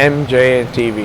MJ TV।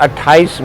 28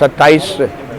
27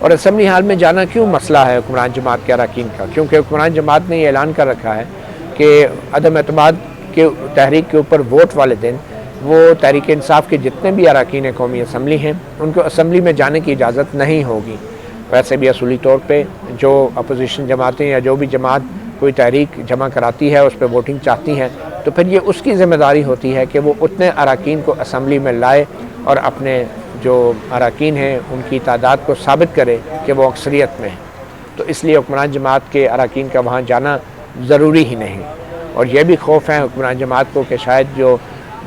اور assembly hall میں جانا کیوں مسئلہ ہے حکمران جماعت کے اراکین کا؟ کیونکہ حکمران جماعت نے یہ اعلان کر رکھا ہے کہ عدم اعتماد کے تحریک کے اوپر ووٹ والے دن وہ تحریک انصاف کے جتنے بھی اراکین قومی اسمبلی ہیں ان کو اسمبلی میں جانے کی اجازت نہیں ہوگی۔ ویسے بھی اصولی طور پہ جو اپوزیشن جماعتیں یا جو بھی جماعت کوئی تحریک جمع کراتی ہے اس پہ ووٹنگ چاہتی ہیں تو پھر یہ اس کی ذمہ داری ہوتی ہے کہ وہ اتنے اراکین کو اسمبلی میں لائے اور اپنے جو اراکین ہیں ان کی تعداد کو ثابت کرے کہ وہ اکثریت میں ہیں۔ تو اس لیے حکمران جماعت کے اراکین کا وہاں جانا ضروری ہی نہیں، اور یہ بھی خوف ہے حکمران جماعت کو کہ شاید جو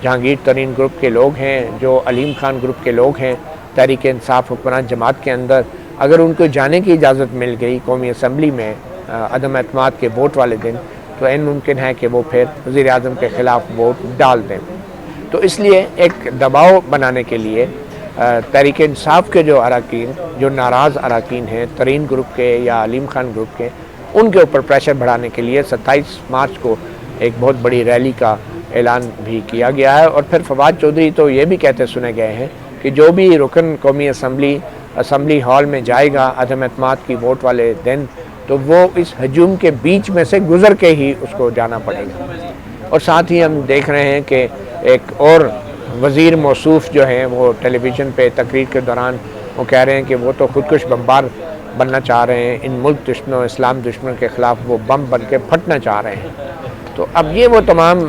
جہانگیر ترین گروپ کے لوگ ہیں، جو علیم خان گروپ کے لوگ ہیں تحریک انصاف حکمران جماعت کے اندر، اگر ان کو جانے کی اجازت مل گئی قومی اسمبلی میں عدم اعتماد کے ووٹ والے دن تو ممکن ہے کہ وہ پھر وزیر اعظم کے خلاف ووٹ ڈال دیں۔ تو اس لیے ایک دباؤ بنانے کے لیے تحریک انصاف کے جو اراکین، جو ناراض اراکین ہیں ترین گروپ کے یا علیم خان گروپ کے، ان کے اوپر پریشر بڑھانے کے لیے 27 مارچ کو ایک بہت بڑی ریلی کا اعلان بھی کیا گیا ہے۔ اور پھر فواد چودھری تو یہ بھی کہتے سنے گئے ہیں کہ جو بھی رکن قومی اسمبلی ہال میں جائے گا عدم اعتماد کی ووٹ والے دن تو وہ اس ہجوم کے بیچ میں سے گزر کے ہی اس کو جانا پڑے گا۔ اور ساتھ ہی ہم دیکھ رہے ہیں کہ ایک اور وزیر موصوف جو ہیں وہ ٹیلی ویژن پہ تقریر کے دوران وہ کہہ رہے ہیں کہ وہ تو خودکش بمبار بننا چاہ رہے ہیں، ان ملک دشمنوں اسلام دشمنوں کے خلاف وہ بم بن کے پھٹنا چاہ رہے ہیں۔ تو اب یہ وہ تمام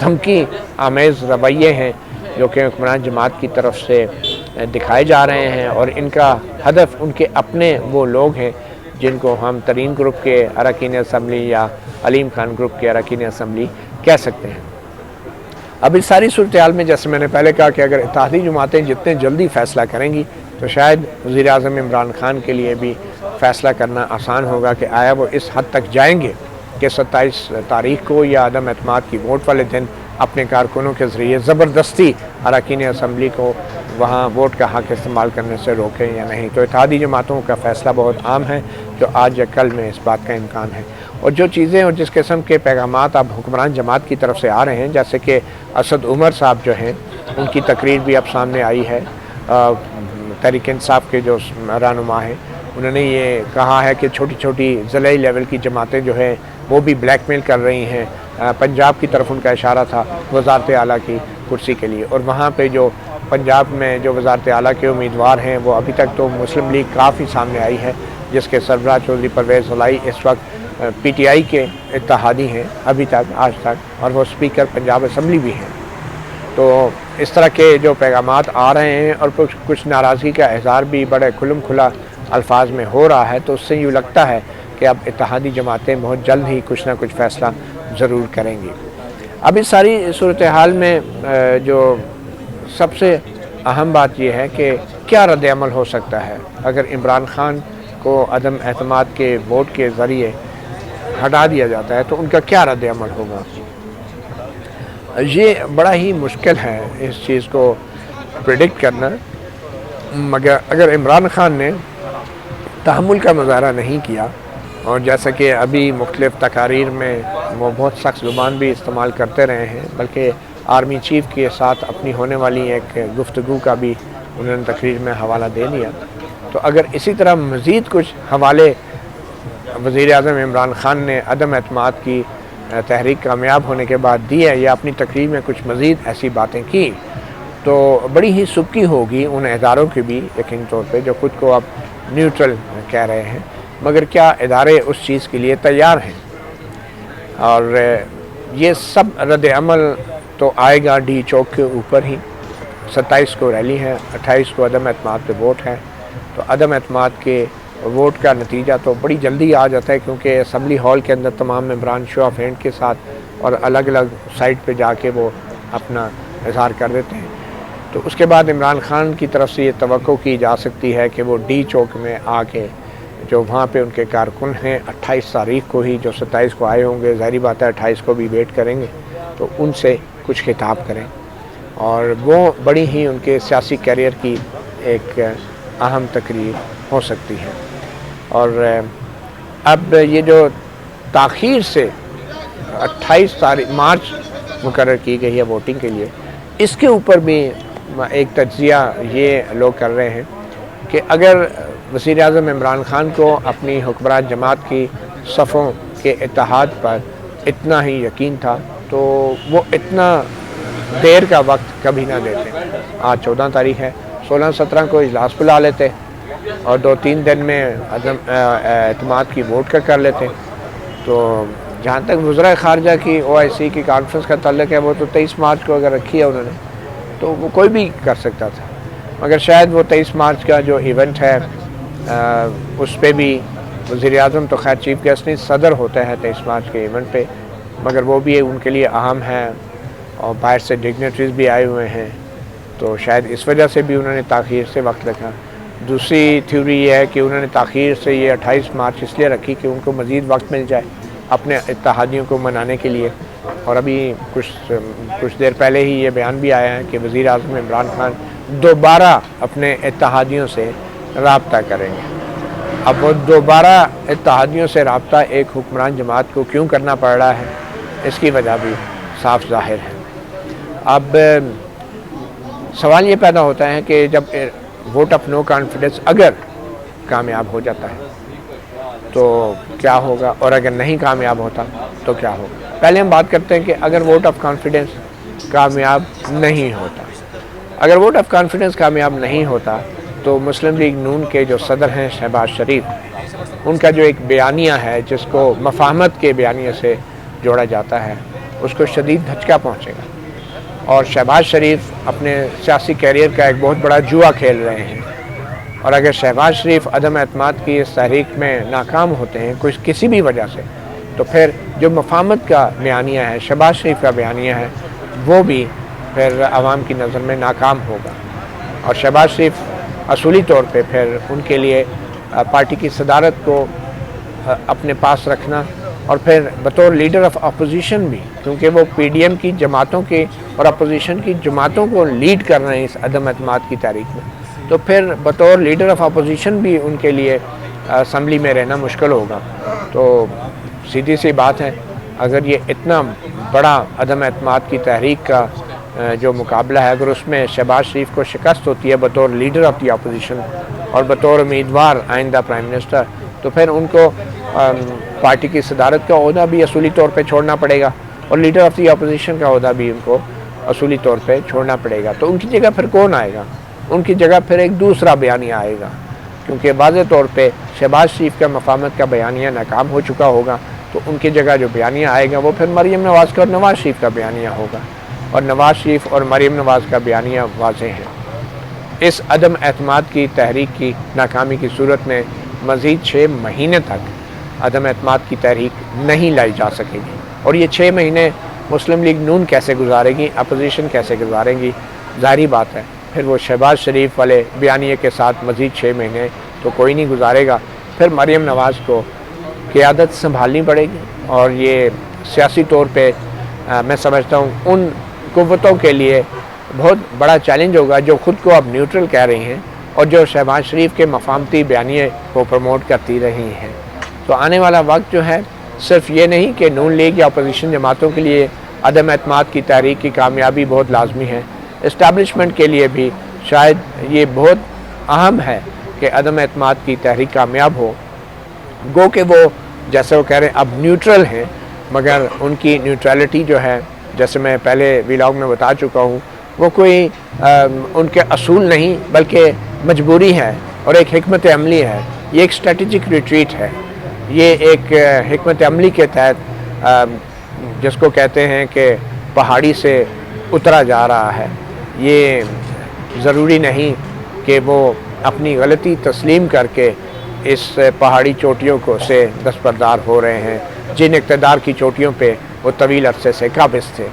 دھمکی آمیز رویے ہیں جو کہ حکمران جماعت کی طرف سے دکھائے جا رہے ہیں، اور ان کا ہدف ان کے اپنے وہ لوگ ہیں جن کو ہم ترین گروپ کے اراکین اسمبلی یا علیم خان گروپ کے اراکین اسمبلی کہہ سکتے ہیں۔ اب اس ساری صورتحال میں جیسے میں نے پہلے کہا کہ اگر اتحادی جماعتیں جتنے جلدی فیصلہ کریں گی تو شاید وزیر اعظم عمران خان کے لیے بھی فیصلہ کرنا آسان ہوگا کہ آیا وہ اس حد تک جائیں گے کہ 27 تاریخ کو یا عدم اعتماد کی ووٹ والے دن اپنے کارکنوں کے ذریعے زبردستی اراکین اسمبلی کو وہاں ووٹ کا حق استعمال کرنے سے روکیں یا نہیں۔ تو اتحادی جماعتوں کا فیصلہ بہت عام ہے جو آج یا کل میں اس بات کا امکان ہے، اور جو چیزیں اور جس قسم کے پیغامات اب حکمران جماعت کی طرف سے آ رہے ہیں، جیسے کہ اسد عمر صاحب جو ہیں ان کی تقریر بھی اب سامنے آئی ہے، تحریک انصاف کے جو رہنما ہیں انہوں نے یہ کہا ہے کہ چھوٹی چھوٹی ضلعی لیول کی جماعتیں جو ہیں وہ بھی بلیک میل کر رہی ہیں۔ پنجاب کی طرف ان کا اشارہ تھا وزارت اعلیٰ کی کرسی کے لیے، اور وہاں پہ جو پنجاب میں جو وزارت اعلیٰ کے امیدوار ہیں وہ ابھی تک تو مسلم لیگ کافی سامنے آئی ہے جس کے سربراہ چودھری پرویز الہی اس وقت پی ٹی آئی کے اتحادی ہیں ابھی تک آج تک، اور وہ اسپیکر پنجاب اسمبلی بھی ہیں۔ تو اس طرح کے جو پیغامات آ رہے ہیں اور کچھ ناراضگی کا اظہار بھی بڑے کھلم کھلا الفاظ میں ہو رہا ہے، تو اس سے یوں لگتا ہے کہ اب اتحادی جماعتیں بہت جلد ہی کچھ نہ کچھ فیصلہ ضرور کریں گی۔ اب اس ساری صورتحال میں جو سب سے اہم بات یہ ہے کہ کیا رد عمل ہو سکتا ہے اگر عمران خان کو عدم اعتماد کے ووٹ کے ذریعے ہٹا دیا جاتا ہے تو ان کا کیا رد عمل ہوگا؟ یہ بڑا ہی مشکل ہے اس چیز کو پریڈکٹ کرنا، مگر اگر عمران خان نے تحمل کا مظاہرہ نہیں کیا، اور جیسا کہ ابھی مختلف تقاریر میں وہ بہت سخت زبان بھی استعمال کرتے رہے ہیں، بلکہ آرمی چیف کے ساتھ اپنی ہونے والی ایک گفتگو کا بھی انہوں نے تقریر میں حوالہ دے دیا، تو اگر اسی طرح مزید کچھ حوالے وزیر اعظم عمران خان نے عدم اعتماد کی تحریک کامیاب ہونے کے بعد دی ہے یا اپنی تقریر میں کچھ مزید ایسی باتیں کی تو بڑی ہی سبکی ہوگی ان اداروں کی بھی یقینی طور پہ جو خود کو اب نیوٹرل کہہ رہے ہیں، مگر کیا ادارے اس چیز کے لیے تیار ہیں؟ اور یہ سب رد عمل تو آئے گا ڈی چوک کے اوپر ہی۔ 27 کو ریلی ہے، 28 کو عدم اعتماد پہ ووٹ ہے، تو عدم اعتماد کے ووٹ کا نتیجہ تو بڑی جلدی آ جاتا ہے کیونکہ اسمبلی ہال کے اندر تمام ممبران شو آف ہینڈ کے ساتھ اور الگ الگ سائٹ پہ جا کے وہ اپنا اظہار کر دیتے ہیں۔ تو اس کے بعد عمران خان کی طرف سے یہ توقع کی جا سکتی ہے کہ وہ ڈی چوک میں آ کے جو وہاں پہ ان کے کارکن ہیں 28 تاریخ کو ہی جو 27 کو آئے ہوں گے، ظاہری بات ہے 28 کو بھی ویٹ کریں گے، تو ان سے کچھ خطاب کریں، اور وہ بڑی ہی ان کے سیاسی کیریئر کی ایک اہم تقریر ہو سکتی ہے۔ اور اب یہ جو تاخیر سے 28 مارچ مقرر کی گئی ہے ووٹنگ کے لیے، اس کے اوپر بھی ایک تجزیہ یہ لوگ کر رہے ہیں کہ اگر وزیر اعظم عمران خان کو اپنی حکمران جماعت کی صفوں کے اتحاد پر اتنا ہی یقین تھا تو وہ اتنا دیر کا وقت کبھی نہ دیتے. آج 14 تاریخ ہے، 16-17 کو اجلاس بلا لیتے اور 2-3 دن میں اعتماد کی ووٹ کا کر لیتے. تو جہاں تک وزراء خارجہ کی OIC کی کانفرنس کا تعلق ہے، وہ تو 23 مارچ کو اگر رکھی ہے انہوں نے تو وہ کوئی بھی کر سکتا تھا، مگر شاید وہ 23 مارچ کا جو ایونٹ ہے اس پہ بھی وزیر اعظم تو خیر چیف گیسٹ نہیں، صدر ہوتا ہے 23 مارچ کے ایونٹ پہ، مگر وہ بھی ان کے لیے اہم ہے اور باہر سے ڈگنیٹریز بھی آئے ہوئے ہیں، تو شاید اس وجہ سے بھی انہوں نے تاخیر سے وقت رکھا. دوسری تھیوری یہ ہے کہ انہوں نے تاخیر سے یہ 28 مارچ اس لیے رکھی کہ ان کو مزید وقت مل جائے اپنے اتحادیوں کو منانے کے لیے. اور ابھی کچھ دیر پہلے ہی یہ بیان بھی آیا ہے کہ وزیر اعظم عمران خان دوبارہ اپنے اتحادیوں سے رابطہ کریں گے. اب وہ دوبارہ اتحادیوں سے رابطہ ایک حکمران جماعت کو کیوں کرنا پڑ رہا ہے، اس کی وجہ بھی صاف ظاہر ہے. اب سوال یہ پیدا ہوتا ہے کہ جب ووٹ آف نو کانفیڈنس اگر کامیاب ہو جاتا ہے تو کیا ہوگا، اور اگر نہیں کامیاب ہوتا تو کیا ہوگا. پہلے ہم بات کرتے ہیں کہ اگر ووٹ آف کانفیڈنس کامیاب نہیں ہوتا، اگر ووٹ آف کانفیڈنس کامیاب نہیں ہوتا تو مسلم لیگ نون کے جو صدر ہیں شہباز شریف، ان کا جو ایک بیانیہ ہے جس کو مفاہمت کے بیانیے سے جوڑا جاتا ہے، اس کو شدید دھچکا پہنچے گا. اور شہباز شریف اپنے سیاسی کیریئر کا ایک بہت بڑا جوا کھیل رہے ہیں، اور اگر شہباز شریف عدم اعتماد کی اس تحریک میں ناکام ہوتے ہیں کسی بھی وجہ سے، تو پھر جو مفاہمت کا بیانیہ ہے، شہباز شریف کا بیانیہ ہے، وہ بھی پھر عوام کی نظر میں ناکام ہوگا. اور شہباز شریف اصولی طور پہ پھر ان کے لیے پارٹی کی صدارت کو اپنے پاس رکھنا، اور پھر بطور لیڈر آف اپوزیشن بھی، کیونکہ وہ PDM کی جماعتوں کے اور اپوزیشن کی جماعتوں کو لیڈ کر رہے ہیں اس عدم اعتماد کی تحریک میں، تو پھر بطور لیڈر آف اپوزیشن بھی ان کے لیے اسمبلی میں رہنا مشکل ہوگا. تو سیدھی سی بات ہے، اگر یہ اتنا بڑا عدم اعتماد کی تحریک کا جو مقابلہ ہے، اگر اس میں شہباز شریف کو شکست ہوتی ہے بطور لیڈر آف دی اپوزیشن اور بطور امیدوار آئندہ پرائم منسٹر، تو پھر ان کو پارٹی کی صدارت کا عہدہ بھی اصولی طور پہ چھوڑنا پڑے گا اور لیڈر آف دی اپوزیشن کا عہدہ بھی ان کو اصولی طور پہ چھوڑنا پڑے گا. تو ان کی جگہ پھر کون آئے گا؟ ان کی جگہ پھر ایک دوسرا بیانیہ آئے گا، کیونکہ واضح طور پہ شہباز شریف کا مفاہمت کا بیانیہ ناکام ہو چکا ہوگا. تو ان کی جگہ جو بیانیہ آئے گا وہ پھر مریم نواز کا اور نواز شریف کا بیانیہ ہوگا، اور نواز شریف اور مریم نواز کا بیانیہ واضح ہے. اس عدم اعتماد کی تحریک کی ناکامی کی صورت میں مزید 6 مہینے تک عدم اعتماد کی تحریک نہیں لائی جا سکے گی. اور یہ 6 مہینے مسلم لیگ نون کیسے گزارے گی، اپوزیشن کیسے گزاریں گی؟ ظاہری بات ہے پھر وہ شہباز شریف والے بیانیے کے ساتھ مزید 6 مہینے تو کوئی نہیں گزارے گا. پھر مریم نواز کو قیادت سنبھالنی پڑے گی، اور یہ سیاسی طور پہ میں سمجھتا ہوں ان قوتوں کے لیے بہت بڑا چیلنج ہوگا جو خود کو اب نیوٹرل کہہ رہی ہیں اور جو شہباز شریف کے مفاہمتی بیانیے کو پروموٹ کرتی رہی ہیں. تو آنے والا وقت جو ہے صرف یہ نہیں کہ نون لیگ یا اپوزیشن جماعتوں کے لیے عدم اعتماد کی تحریک کی کامیابی بہت لازمی ہے، اسٹیبلشمنٹ کے لیے بھی شاید یہ بہت اہم ہے کہ عدم اعتماد کی تحریک کامیاب ہو. گو کہ وہ جیسے وہ کہہ رہے ہیں اب نیوٹرل ہیں، مگر ان کی نیوٹرلٹی جو ہے جیسے میں پہلے ویلاگ میں بتا چکا ہوں، وہ کوئی ان کے اصول نہیں بلکہ مجبوری ہے اور ایک حکمت عملی ہے. یہ ایک اسٹریٹجک ریٹریٹ ہے، یہ ایک حکمت عملی کے تحت جس کو کہتے ہیں کہ پہاڑی سے اترا جا رہا ہے. یہ ضروری نہیں کہ وہ اپنی غلطی تسلیم کر کے اس پہاڑی چوٹیوں کو سے دستبردار ہو رہے ہیں جن اقتدار کی چوٹیوں پہ وہ طویل عرصے سے قابض تھے.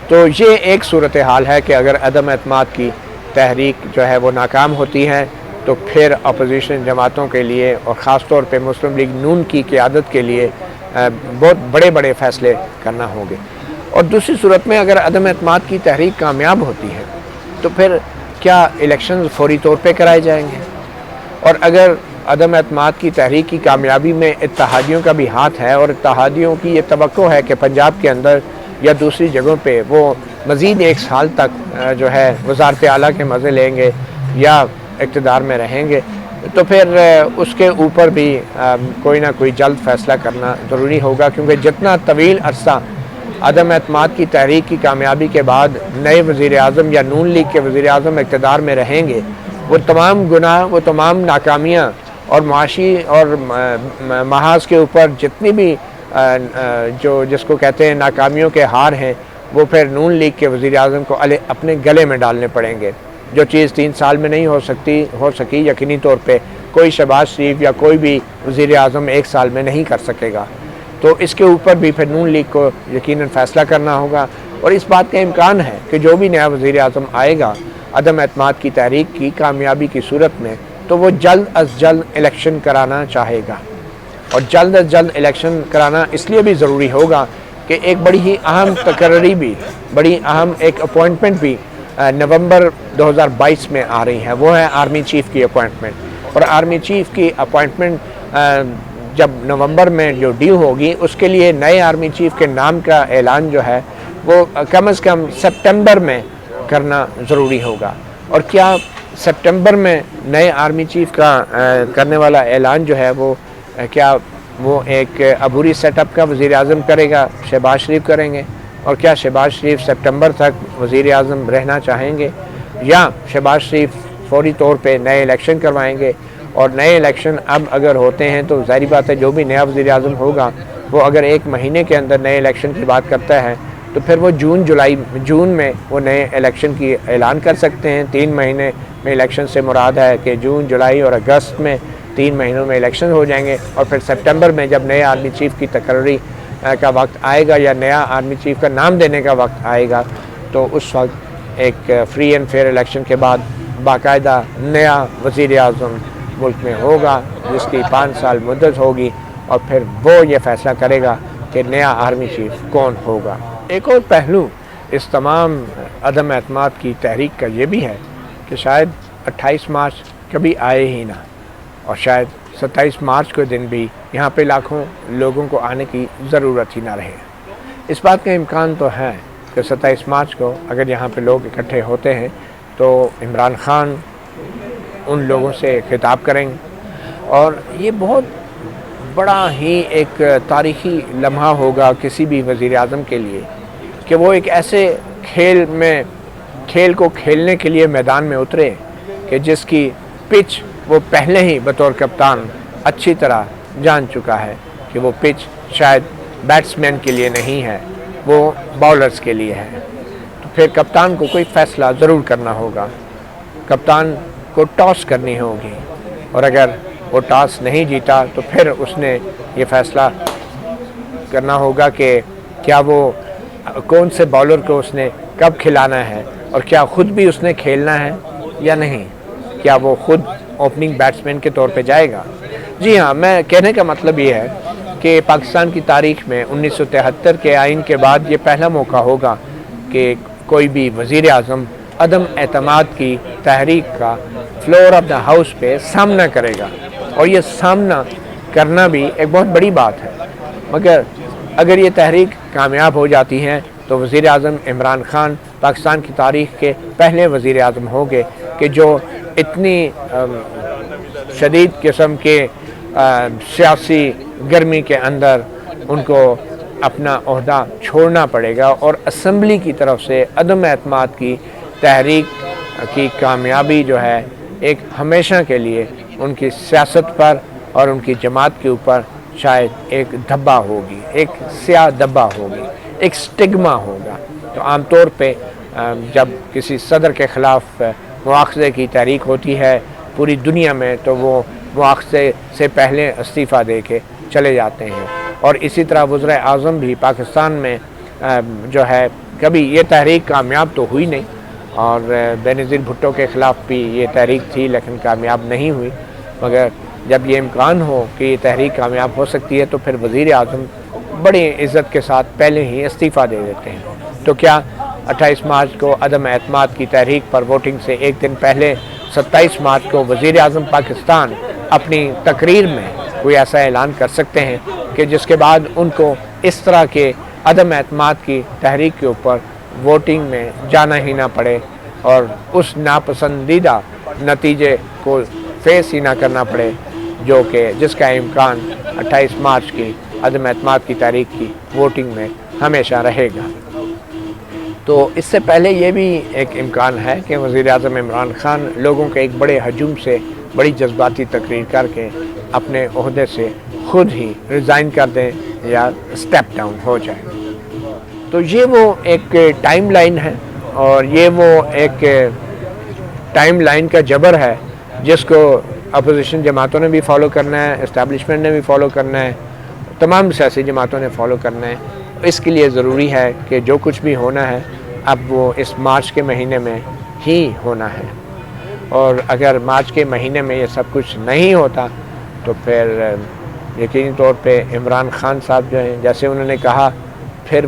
تو یہ ایک صورتحال ہے کہ اگر عدم اعتماد کی تحریک جو ہے وہ ناکام ہوتی ہے تو پھر اپوزیشن جماعتوں کے لیے اور خاص طور پہ مسلم لیگ نون کی قیادت کے لیے بہت بڑے بڑے فیصلے کرنا ہوں گے. اور دوسری صورت میں اگر عدم اعتماد کی تحریک کامیاب ہوتی ہے تو پھر کیا الیکشنز فوری طور پہ کرائے جائیں گے؟ اور اگر عدم اعتماد کی تحریک کی کامیابی میں اتحادیوں کا بھی ہاتھ ہے اور اتحادیوں کی یہ توقع ہے کہ پنجاب کے اندر یا دوسری جگہوں پہ وہ مزید 1 سال تک جو ہے وزارت اعلیٰ کے مزے لیں گے یا اقتدار میں رہیں گے تو پھر اس کے اوپر بھی کوئی نہ کوئی جلد فیصلہ کرنا ضروری ہوگا، کیونکہ جتنا طویل عرصہ عدم اعتماد کی تحریک کی کامیابی کے بعد نئے وزیر اعظم یا نون لیگ کے وزیر اعظم اقتدار میں رہیں گے، وہ تمام گناہ، وہ تمام ناکامیاں اور معاشی اور محاذ کے اوپر جتنی بھی جس کو کہتے ہیں ناکامیوں کے ہار ہیں، وہ پھر نون لیگ کے وزیر اعظم کو اپنے گلے میں ڈالنے پڑیں گے۔ جو چیز 3 سال میں نہیں ہو سکی یقینی طور پہ کوئی شہباز شریف یا کوئی بھی وزیر اعظم 1 سال میں نہیں کر سکے گا، تو اس کے اوپر بھی پھر نون لیگ کو یقیناً فیصلہ کرنا ہوگا۔ اور اس بات کا امکان ہے کہ جو بھی نیا وزیر اعظم آئے گا عدم اعتماد کی تحریک کی کامیابی کی صورت میں، تو وہ جلد از جلد الیکشن کرانا چاہے گا، اور جلد از جلد الیکشن کرانا اس لیے بھی ضروری ہوگا کہ ایک بڑی ہی اہم تقرری بھی، بڑی اہم ایک اپوائنٹمنٹ بھی نومبر 2022 میں آ رہی ہے، وہ ہے آرمی چیف کی اپوائنٹمنٹ۔ اور آرمی چیف کی اپوائنٹمنٹ جب نومبر میں جو ڈیو ہوگی، اس کے لیے نئے آرمی چیف کے نام کا اعلان جو ہے وہ کم از کم سپٹمبر میں کرنا ضروری ہوگا۔ اور کیا سپٹمبر میں نئے آرمی چیف کا کرنے والا اعلان جو ہے کیا وہ ایک عبوری سیٹ اپ کا وزیر اعظم کرے گا، شہباز شریف کریں گے؟ اور کیا شہباز شریف سپٹمبر تک وزیر اعظم رہنا چاہیں گے، یا شہباز شریف فوری طور پہ نئے الیکشن کروائیں گے؟ اور نئے الیکشن اب اگر ہوتے ہیں تو ظاہری بات ہے جو بھی نیا وزیر اعظم ہوگا وہ اگر 1 مہینے کے اندر نئے الیکشن کی بات کرتا ہے تو پھر وہ جون میں وہ نئے الیکشن کی اعلان کر سکتے ہیں۔ 3 مہینے میں الیکشن سے مراد ہے کہ جون، جولائی اور اگست میں 3 مہینوں میں الیکشن ہو جائیں گے، اور پھر سپٹمبر میں جب نئے آرمی چیف کی تقرری کا وقت آئے گا یا نیا آرمی چیف کا نام دینے کا وقت آئے گا، تو اس وقت ایک فری اینڈ فیئر الیکشن کے بعد باقاعدہ نیا وزیر اعظم ملک میں ہوگا جس کی 5 سال مدت ہوگی، اور پھر وہ یہ فیصلہ کرے گا کہ نیا آرمی چیف کون ہوگا۔ ایک اور پہلو اس تمام عدم اعتماد کی تحریک کا یہ بھی ہے کہ شاید 28 مارچ کبھی آئے ہی نہ، اور شاید 27 مارچ کے دن بھی یہاں پہ لاکھوں لوگوں کو آنے کی ضرورت ہی نہ رہے۔ اس بات کا امکان تو ہے کہ 27 مارچ کو اگر یہاں پہ لوگ اکٹھے ہوتے ہیں تو عمران خان ان لوگوں سے خطاب کریں گے، اور یہ بہت بڑا ہی ایک تاریخی لمحہ ہوگا کسی بھی وزیر اعظم کے لیے کہ وہ ایک ایسے کھیل کو کھیلنے کے لیے میدان میں اترے کہ جس کی پچ وہ پہلے ہی بطور کپتان اچھی طرح جان چکا ہے کہ وہ پچ شاید بیٹسمین کے لیے نہیں ہے، وہ باؤلرز کے لیے ہے۔ تو پھر کپتان کو کوئی فیصلہ ضرور کرنا ہوگا، کپتان کو ٹاس کرنی ہوگی، اور اگر وہ ٹاس نہیں جیتا تو پھر اس نے یہ فیصلہ کرنا ہوگا کہ کیا وہ کون سے باؤلر کو اس نے کب کھلانا ہے، اور کیا خود بھی اس نے کھیلنا ہے یا نہیں، کیا وہ خود اوپننگ بیٹسمین کے طور پہ جائے گا۔ جی ہاں، میں کہنے کا مطلب یہ ہے کہ پاکستان کی تاریخ میں 1973 کے آئین کے بعد یہ پہلا موقع ہوگا کہ کوئی بھی وزیر اعظم عدم اعتماد کی تحریک کا فلور آف دا ہاؤس پہ سامنا کرے گا، اور یہ سامنا کرنا بھی ایک بہت بڑی بات ہے۔ مگر اگر یہ تحریک کامیاب ہو جاتی ہے تو وزیر اعظم عمران خان پاکستان کی تاریخ کے پہلے وزیر اعظم ہوں گے کہ جو اتنی شدید قسم کے سیاسی گرمی کے اندر ان کو اپنا عہدہ چھوڑنا پڑے گا، اور اسمبلی کی طرف سے عدم اعتماد کی تحریک کی کامیابی جو ہے ایک ہمیشہ کے لیے ان کی سیاست پر اور ان کی جماعت کے اوپر شاید ایک دھبا ہوگی، ایک سیاہ دھبا ہوگی، ایک سٹگما ہوگا۔ تو عام طور پہ جب کسی صدر کے خلاف مواخذے کی تحریک ہوتی ہے پوری دنیا میں تو وہ مواخذے سے پہلے استعفیٰ دے کے چلے جاتے ہیں، اور اسی طرح وزراء اعظم بھی پاکستان میں جو ہے کبھی یہ تحریک کامیاب تو ہوئی نہیں، اور بینظیر بھٹو کے خلاف بھی یہ تحریک تھی لیکن کامیاب نہیں ہوئی، مگر جب یہ امکان ہو کہ یہ تحریک کامیاب ہو سکتی ہے تو پھر وزیر اعظم بڑی عزت کے ساتھ پہلے ہی استعفیٰ دے دیتے ہیں۔ تو کیا 28 مارچ کو عدم اعتماد کی تحریک پر ووٹنگ سے ایک دن پہلے 27 مارچ کو وزیر اعظم پاکستان اپنی تقریر میں کوئی ایسا اعلان کر سکتے ہیں کہ جس کے بعد ان کو اس طرح کے عدم اعتماد کی تحریک کے اوپر ووٹنگ میں جانا ہی نہ پڑے، اور اس ناپسندیدہ نتیجے کو فیس ہی نہ کرنا پڑے جو کہ جس کا امکان 28 مارچ کی عدم اعتماد کی تاریخ کی ووٹنگ میں ہمیشہ رہے گا۔ تو اس سے پہلے یہ بھی ایک امکان ہے کہ وزیر اعظم عمران خان لوگوں کے ایک بڑے ہجوم سے بڑی جذباتی تقریر کر کے اپنے عہدے سے خود ہی ریزائن کر دیں یا اسٹیپ ڈاؤن ہو جائے۔ تو یہ وہ ایک ٹائم لائن ہے اور یہ وہ ایک ٹائم لائن کا جبر ہے جس کو اپوزیشن جماعتوں نے بھی فالو کرنا ہے، اسٹیبلشمنٹ نے بھی فالو کرنا ہے، تمام سیاسی جماعتوں نے فالو کرنا ہے۔ اس کے لیے ضروری ہے کہ جو کچھ بھی ہونا ہے اب وہ اس مارچ کے مہینے میں ہی ہونا ہے، اور اگر مارچ کے مہینے میں یہ سب کچھ نہیں ہوتا تو پھر یقینی طور پہ عمران خان صاحب جو ہیں جیسے انہوں نے کہا پھر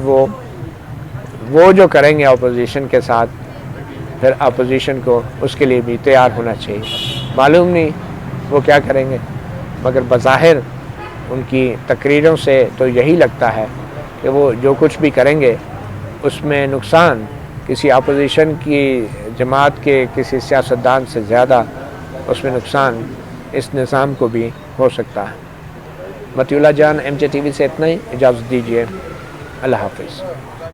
وہ جو کریں گے اپوزیشن کے ساتھ، پھر اپوزیشن کو اس کے لیے بھی تیار ہونا چاہیے۔ معلوم نہیں وہ کیا کریں گے، مگر بظاہر ان کی تقریروں سے تو یہی لگتا ہے کہ وہ جو کچھ بھی کریں گے اس میں نقصان کسی اپوزیشن کی جماعت کے کسی سیاستدان سے زیادہ اس میں نقصان اس نظام کو بھی ہو سکتا ہے۔ مطیع اللہ جان، MJ TV سے اتنا ہی، اجازت دیجیے، اللہ حافظ۔